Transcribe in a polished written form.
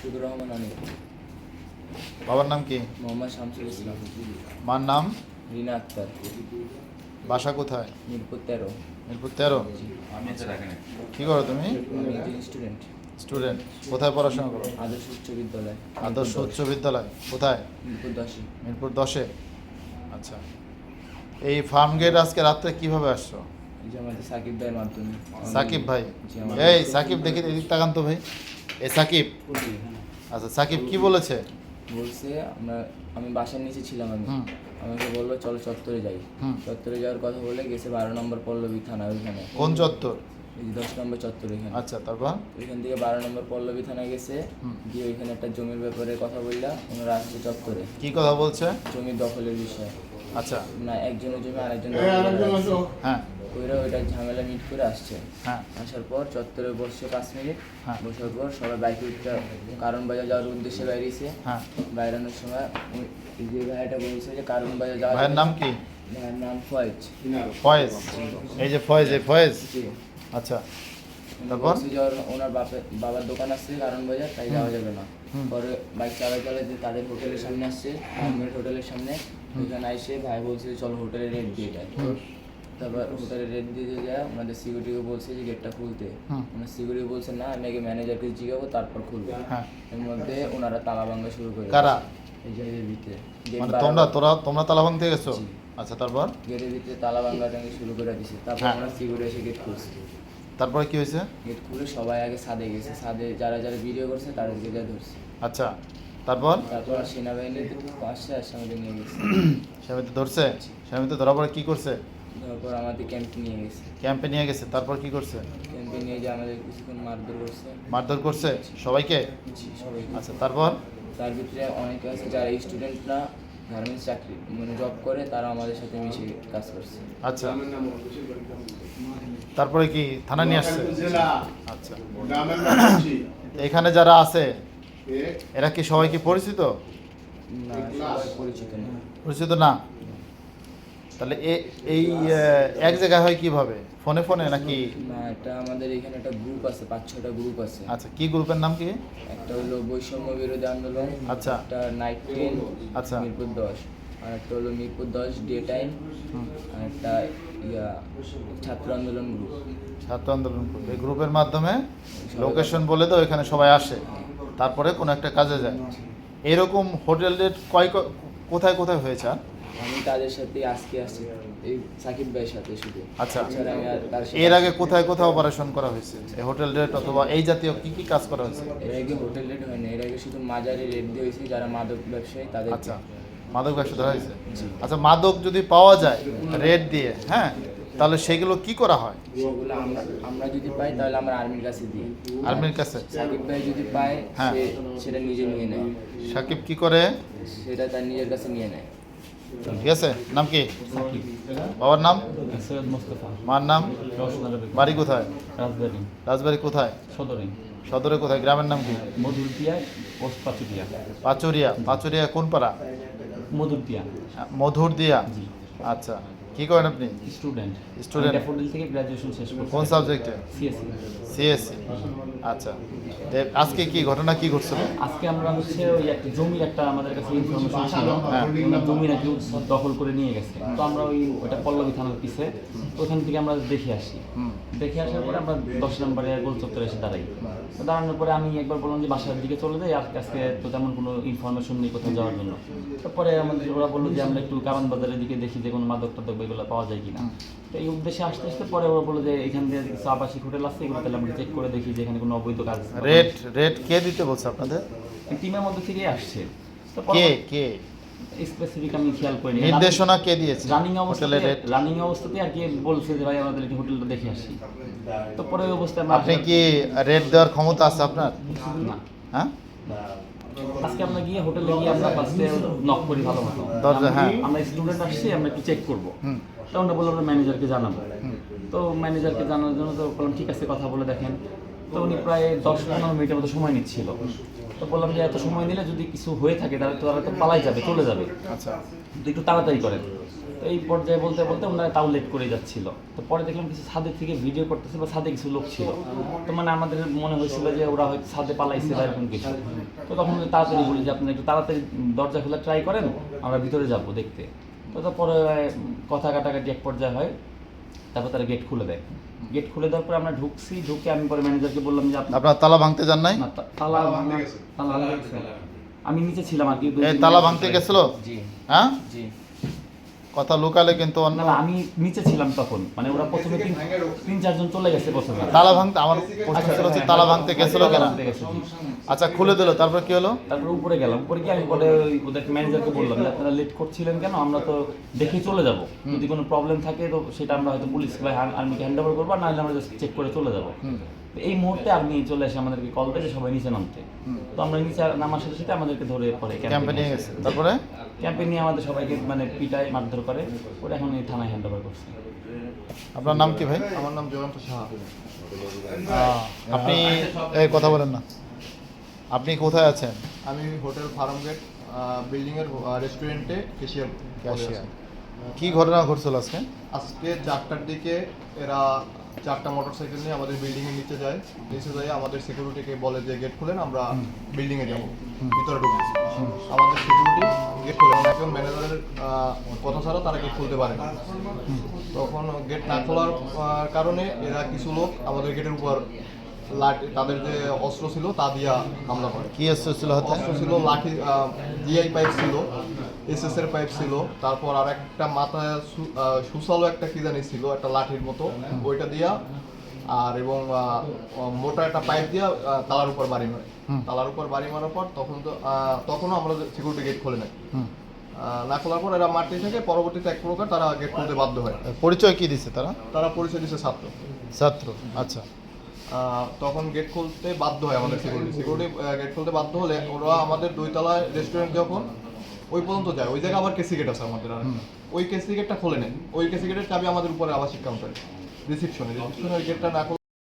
মুশফিকুর রহমান অনিক। বাবার নাম কি? মোহাম্মদ শামসুল ইসলাম। মার নাম? রিনা আক্তার। বাসা কোথায়? মিরপুর 13। মিরপুর 13। কি করো তুমি? আমি একজন স্টুডেন্ট। স্টুডেন্ট। কোথায় পড়াশোনা করো? আদর্শ উচ্চ বিদ্যালয়। আদর্শ উচ্চ বিদ্যালয় কোথায়? মিরপুর 10। মিরপুর 10-এ। আচ্ছা, এই ফার্ম গেট আজকে রাত্রে কিভাবে আসছো? এই যে আমাদের সাকিব ভাইয়ের মাধ্যমে। সাকিব ভাই? জি, আমাদের- এই সাকিব, দেখি এদিক তাকান তো ভাই। এই সাকিব। জি। আচ্ছা, সাকিব কি বলেছে? বলছে আমি বাসার নিচে ছিলাম। হুম। আমাকে বললো চলো চত্বরে যাই। হুম। চত্বরে যাওয়ার কথা বলে গেছে 12 নম্বর পল্লবী থানা ওইখানে। কোন চত্বর? এই যে 10 নম্বর চত্বর ওইখানে। আচ্ছা, তারপর? ওইখান থেকে 12 নম্বর পল্লবী থানা গেছে। হুম। গিয়ে ওইখানে একটা জমির ব্যাপারে কথা বললা ওনারা আসছে চত্বরে। কি কথা বলছে? জমি দখলের বিষয়ে। আচ্ছা। না, একজনের জমি আরেকজন হ্যাঁ ওইরা ওইটা ঝামেলা মিট করে আসছে। হ্যাঁ আসার পর চত্বরে বসছে 5 মিনিট। হ্যাঁ। বসার পর সবাই বাইকে উঠতে কারণ বাজার যাওয়ার উদ্দেশ্যে বাইরেছে। হ্যাঁ। বাইরানোর সময় এই যে ভাইটা বলছে যে কারণ বাজার যাওয়ার ভাইয়ের নাম কি? ভাইয়ের নাম ফয়েজ। ফয়েজ। এই যে ফয়েজ, এই ফয়েজ। জি। আচ্ছা, উনি তারপর? বলছে যে ওনার বাবার দোকান আছে কারণ বাজার, তাই যাওয়া যাবে না। হুম। পরে বাইক চালাতে তাদের হোটেলের সামনে আসছে, আহমেদ হোটেলের সামনে। ওইখানে এসে ভাই বলছে যে চলো হোটেলে রেট দিয়ে দেয়। তারপর হোটেলে রেট দিতে যায় ওনাদের সিকিউরিটিকে বলছে যে গেটটা খুলতে। হুম। ওনার সিকিউরিটি বলছে না, আমি আগে ম্যানেজারকে জিজ্ঞাবো তারপর খুলবে। হ্যাঁ। এর মধ্যে ওনারা তালা ভাঙা শুরু করে। কারা? এই যে এর ভিতরে গেট মানে বাড়ানো- তোমরা তালা ভাঙতে গেছো? জি। আচ্ছা, তারপর? গেটের ভিতরে তালা ভাঙা শুরু করে দিছে। তারপর হ্যাঁ। ওনার সিকিউরিটি এসে গেট খুলছে। তারপরে কি হয়েছে? গেট খুলে সবাই আগে ছাদে গেছে। ছাদে যারা যারা ভিডিও করছে তাদেরকে যা ধরছে। আচ্ছা, তারপর? তারপর সেনাবাহিনী আসছে আর আমাদের নিয়ে গেছে। স্বামীতে ধরছে? স্বামীতে ধরার পরে কি করছে? তারপর আমাদের ক্যাম্পে নিয়ে গেছে। ক্যাম্পে নিয়ে গেছে, তারপর কি করছে? ক্যাম্পে নিয়ে যে আমাদের কিছুক্ষণ মারধর করছে। মারধর করছে সবাইকে? সবাই। আচ্ছা, তারপর? তার ভিতরে অনেকে আছে যারা স্টুডেন্টরা গার্মেন্টস চাকরি জব করে, তারা আমাদের সাথে মিশে কাজ করছে। আচ্ছা, তারপরে কি থানা নিয়ে আসছে? আচ্ছা, এখানে যারা আছে এরা কি সবাই কি পরিচিত? না, সবাই পরিচিত না। পরিচিত না? তাহলে এই এক জায়গায় হয় কিভাবে? ফোনে ফোনে নাকি? না, এটা আমাদের এখানে একটা গ্রুপ আছে, 5-6টা গ্রুপ আছে। আচ্ছা, কি গ্রুপের নাম কি? একটা হলো বৈষম্য বিরোধী আন্দোলন। আচ্ছা। একটা নাইট ট্রেন। আচ্ছা। মিরপুর 10। আর একটা হলো মিরপুর 10 ডে টাইম। আর একটা ছাত্র আন্দোলন গ্রুপ। ছাত্র আন্দোলন গ্রুপ। এই গ্রুপের মাধ্যমে লোকেশন বলে তো এখানে সবাই আসে, তারপরে কোনো একটা কাজে যায়। এরকম হোটেলের কোথায় কোথায় হয়েছে? আমি তাদের সাথে আজকে আসছি, এই সাকিব ভাইয়ের সাথে শুধু। আচ্ছা। এছাড়া আমি আর কারোর সাথে এর আগে কোথায় কোথায় অপারেশন করা হয়েছে? এই হোটেল রেট অথবা এই জাতীয় কি কি কাজ করা হয়েছে? এর আগে হোটেল রেড হয়নি, এর আগে শুধু মাজারে রেড দিয়ে হয়েছে যারা মাদক ব্যবসায়ী তাদের। আচ্ছা, মাদক ব্যবসা ধরা হয়েছে? জি। আচ্ছা, মাদক যদি পাওয়া যায় রেট দিয়ে, হ্যাঁ, তাহলে সেগুলো কি করা হয়? সেগুলো আমরা যদি পাই তাহলে আমরা আর্মির কাছে দিই। আর্মির কাছে? সাকিব ভাই যদি পায় হ্যাঁ। সেটা নিজে নিয়ে নেয়। সাকিব কি করে? সেটা তার নিজের কাছে নিয়ে নেয়। ঠিক আছে, নাম কি? বাবার নাম? সৈয়দ মোস্তফা। মার নাম? রওশনারা বেগম। বাড়ি কোথায়? রাজবাড়ী রাজবাড়ি কোথায়? সদরে। সদরে কোথায়? গ্রামের নাম কি? মধুরপিয়া পোস্ট পাচুরিয়া। পাচুরিয়া। পাচুরিয়া কোন পাড়া? মধুরপিয়া। মধুর দিয়া। জি। আচ্ছা, কি করেন আপনি? স্টুডেন্ট। Student? ড্যাফোডিল থেকে গ্র্যাজুয়েশন শেষ করছি। কোন সাবজেক্টে? সিএসসি। সিএসসি। আচ্ছা, আজকে কি ঘটনা কি ঘটছিল? আজকে আমরা হচ্ছে ওই একটা জমির একটা আমাদের কাছে ইনফরমেশন ছিল। হ্যাঁ। ওনার জমি নাকি দখল করে নিয়ে গেছে। তো আমরা ওইটা পল্লবী থানার পিছে, ওখান থেকে আমরা দেখে আসি। দেখে আসার পরে আমরা 10 নম্বরে গোল চত্বরে এসে দাঁড়াই। তো দাঁড়ানোর পরে আমি একবার বললাম যে বাসার দিকে চলে যাই, আজকে তো তেমন কোনো ইনফরমেশন নেই কোথাও যাওয়ার জন্য। তারপরে আমাদের ওরা বললো যে আমরা একটু কারণ বাজারের দিকে দেখি যে কোনো মাদক টাদক এগুলো পাওয়া যায় কিনা। তো এই উদ্দেশ্যে আসতে আসতে পরে ওরা বললো যে এখান থেকে কিছু আবাসিক হোটেল আছে, এগুলো তাহলে আমরা চেক করে দেখি যে এখানে কোনো অবৈধ কাজ। রেট কে দিতে বলছে আপনাদের? টিমের মধ্যে থেকেই আসছে। তো কে কে স্পেসিফিক আমি খেয়াল করিনি। নির্দেশনা কে দিয়েছে? রানিং হোটেলের রেট? অবস্থাতে আর কি বলছে যে ভাই আমাদের একটু হোটেলটা দেখে আসি। তো পরে ওই অবস্থায় আপনি কি রেট দেওয়ার ক্ষমতা আছে আপনার? না, হ্যাঁ, আজকে আমরা গিয়ে হোটেলে গিয়ে আমরা ফার্স্টে নক করি ভালো মতো। দরজা, হ্যাঁ। আমরা স্টুডেন্ট আসছি, আমরা একটু চেক করবো। হুম। তো আমরা বললাম আমরা ম্যানেজারকে জানাবো। তো ম্যানেজারকে জানানোর জন্য তো বললাম ঠিক আছে, কথা বলে দেখেন। তো উনি প্রায় 10-15 মিনিটের মতো সময় নিচ্ছিল। তো বললাম যে এত সময় নিলে যদি কিছু হয়ে থাকে তাহলে তো তারা তো পালাই যাবে, চলে যাবে। আচ্ছা, তো একটু তাড়াতাড়ি করেন। তো এই পর্যায়ে বলতে বলতে ওনারা তাও লেট করে যাচ্ছিল। তো পরে দেখলাম কিছু ছাদের থেকে ভিডিও করতেছে বা ছাদে কিছু লোক ছিল, তো মানে আমাদের মনে হয়েছিল যে ওরা হয়তো ছাদে পালাইছে বা এরকম কিছু। তো তখন তাড়াতাড়ি বলি যে আপনি একটু তাড়াতাড়ি দরজা খোলা ট্রাই করেন, আমরা ভিতরে যাব দেখতে। তো তারপরে কথা কাটাকাটি এক পর্যায়ে হয়, তারপর তারা গেট খুলে দেয়। গেট খুলে দেওয়ার পরে আমরা ঢুকে আমি পরে ম্যানেজারকে বললাম যে আপনি আপনার তালা ভাঙতে যান নাই? না, তালা আমি নিচে ছিলাম আর কি। এই তালা ভাঙতে গেছিল? জি হ্যাঁ, জি কথা লুকালে কিন্তু অন্য। না, আমি নিচে ছিলাম তখন, মানে ওরা প্রথমে তিন চারজন চলে গেছে প্রথমে। তালা ভাঙতে, আমার প্রশ্ন ছিল যে তালা ভাঙতে গেছিল কেন? আচ্ছা, খুলে দিল, তারপর কি হলো? তারপর উপরে গেলাম, উপরে গিয়ে আমি পরে ওদের ম্যানেজারকে বললাম যে আপনারা লেট করছিলেন কেন, আমরা তো দেখে চলে যাব, যদি কোনো প্রবলেম থাকে তো সেটা আমরা হয়তো পুলিশ বা আর্মিকে হ্যান্ড ওভার করবো, নাহলে আমরা জাস্ট চেক করে চলে যাবো। এই মুহূর্তে আর্মি চলে এসে আমাদেরকে কল দেয় যে সবাই নিচে নামতে। তো আমরা নিচে নামার সাথে সাথে আমাদেরকে ধরে পরে ক্যাম্পে নিয়ে গেছে, তারপরে ক্যাম্পে নিয়ে আমাদের সবাইকে মানে পিটায় মারধর করে, ওরা এখন এই থানায় হ্যান্ড ওভার করছে। আপনার নাম কি ভাই? আমার নাম জয়ন্ত সাহা। আপনি এই কথা বলেন না, আপনি কোথায় আছেন? আমি হোটেল ফার্ম গেট বিল্ডিংয়ের রেস্টুরেন্টে ক্যাশিয়ার। ক্যাশিয়ার। কি ঘটনা ঘটছিল আজকে? আজকে 4টার দিকে এরা 4টা মোটরসাইকেল নিয়ে আমাদের বিল্ডিংয়ের নিচে যায়। নিচে যায় আমাদের সিকিউরিটিকে বলে যে গেট খুলেন, আমরা বিল্ডিংয়ে যাব, ভিতরে ঢুকবো। আমাদের সিকিউরিটি গেট খুলে না, একজন ম্যানেজারের কথা ছাড়া তারা গেট খুলতে পারে না। তখন গেট না খোলার কারণে এরা কিছু লোক আমাদের গেটের উপর লাঠি, তাদের যে অস্ত্র ছিল তা দিয়া হামলা করে। কি ছিল হাতে? অস্ত্র ছিল লাঠি, জিআই পাইপ ছিল, এসএস এর পাইপ ছিল, তারপর আর একটা মাথায় সুসালো একটা কি জানি ছিল, একটা লাঠির মতো, ওইটা দিয়া আর এবং মোটা একটা পাইপ দিয়া তালার উপর বাড়ি মারে। তালার উপর বাড়ি মারার পর তখনও আমরা সিকিউরিটি গেট খোলে নাই। না খোলার পর এরা মারতে থাকে, পরবর্তীতে এক প্রকার তারা গেট খুলতে বাধ্য হয়। পরিচয় কি দিছে তারা? তারা পরিচয় দিচ্ছে ছাত্র। ছাত্র, আচ্ছা। তখন গেট খুলতে বাধ্য হয় আমাদের সিকিউরিটি গেট খুলতে বাধ্য হলে ওরা আমাদের 2 তলায় রেস্টুরেন্ট যখন ওই পর্যন্ত যায়, ওই জায়গায় আবার কেসি গেট আছে আমাদের, আর ওই কেসি গেটটা খোলে নেয়। ওই কেসি গেটের চাবি আমাদের উপরে আবাসিক কাউন্টারে রিসিপশনের গেটটা না